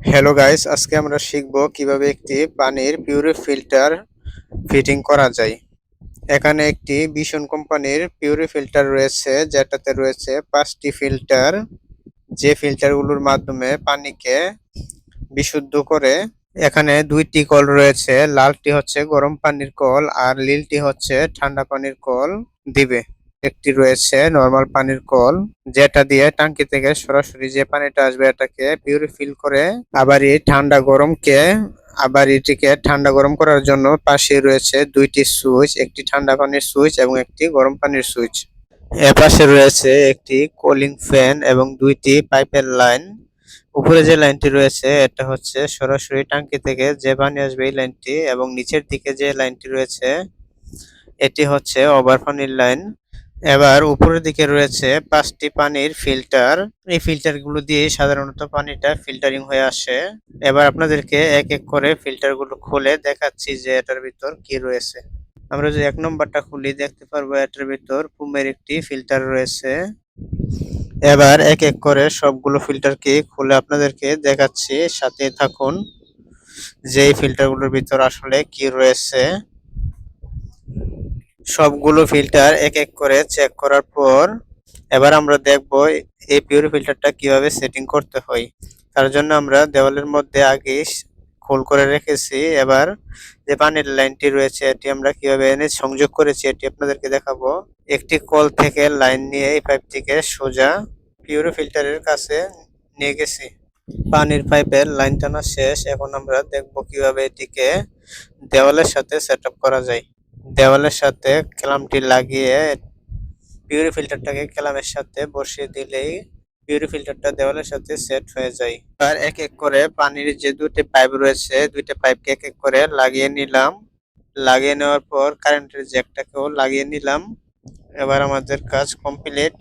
Hello guys, আজকে আমরা শিখব কিভাবে একটি পানির পিউরি ফিল্টার ফিটিং করা যায়। এখানে একটি ভিশন কোম্পানির পিউরি ফিল্টার রয়েছে, যেটাতে রয়েছে 5টি ফিল্টার, যে ফিল্টারগুলোর মাধ্যমে পানিকে বিশুদ্ধ করে। এখানে 2টি কল রয়েছে, লালটি হচ্ছে গরম পানির কল আর নীলটি হচ্ছে ঠান্ডা পানির কল দিবে। একটি রয়েছে নরমাল পানির কল, যেটা দিয়ে ট্যাঙ্কি থেকে সরাসরি যে পানিটা আসবে এটাকে পিউরিফিল করে আবার এটিকে ঠান্ডা গরম করার জন্য পাশে রয়েছে 2টি সুইচ, একটি ঠান্ডা পানির সুইচ এবং একটি গরম পানির সুইচ। এপাশে রয়েছে একটি কুলিং ফ্যান এবং 2টি পাইপের লাইন। উপরে যে লাইনটি রয়েছে এটা হচ্ছে সরাসরি ট্যাঙ্কি থেকে যে পানি আসবে এই লাইনটি, এবং নিচের দিকে যে লাইনটি রয়েছে এটি হচ্ছে ওভার পানির লাইন। এবার উপরের দিকে রয়েছে 5টি পানির ফিল্টার। এই ফিল্টারগুলো দিয়ে সাধারণত পানিটা ফিল্টারিং হয়ে আসে। এবার আপনাদেরকে এক এক করে ফিল্টারগুলো খুলে দেখাচ্ছি যে এটার ভিতর কি রয়েছে। আমরা যদি 1 নম্বরটা খুলি দেখতে পারবো এটার ভিতর পুমের একটি ফিল্টার রয়েছে। এবার এক এক করে সবগুলো ফিল্টারকে খুলে আপনাদেরকে দেখাচ্ছি, সাথে থাকুন যে এই ফিল্টারগুলোর ভিতর আসলে কি রয়েছে। সবগুলো ফিল্টার এক এক করে চেক করার পর এবার আমরা দেখব এই পিউরি ফিল্টারটা কিভাবে সেটিং করতে হয়। তার জন্য আমরা দেওয়ালের মধ্যে আগে খোল করে রেখেছি। এবার যে পানির লাইনটি রয়েছে এটি আমরা কিভাবে এনে সংযোগ করেছি এটি আপনাদেরকে দেখাবো। একটি কল থেকে লাইন নিয়ে এই পাইপটিকে সোজা পিউরি ফিল্টারের কাছে নিয়ে গেছি। পানির পাইপের লাইন টানা শেষ। এখন আমরা দেখব কিভাবে এটিকে দেওয়ালের সাথে সেটআপ করা যায়। দেওয়ালের সাথে ক্ল্যাম্পটি লাগিয়ে পিউরি ফিল্টারটাকে ক্ল্যাম্পের সাথে বসিয়ে দিলেই পিউরি ফিল্টারটা দেওয়ালের সাথে সেট হয়ে যায়। আর এক এক করে পানির যে 2টি পাইপ রয়েছে 2টি পাইপকে এক এক করে লাগিয়ে নিলাম। লাগিয়ে নেওয়ার পর কারেন্টের জ্যাকটাকেও লাগিয়ে নিলাম। এবার আমাদের কাজ কমপ্লিট।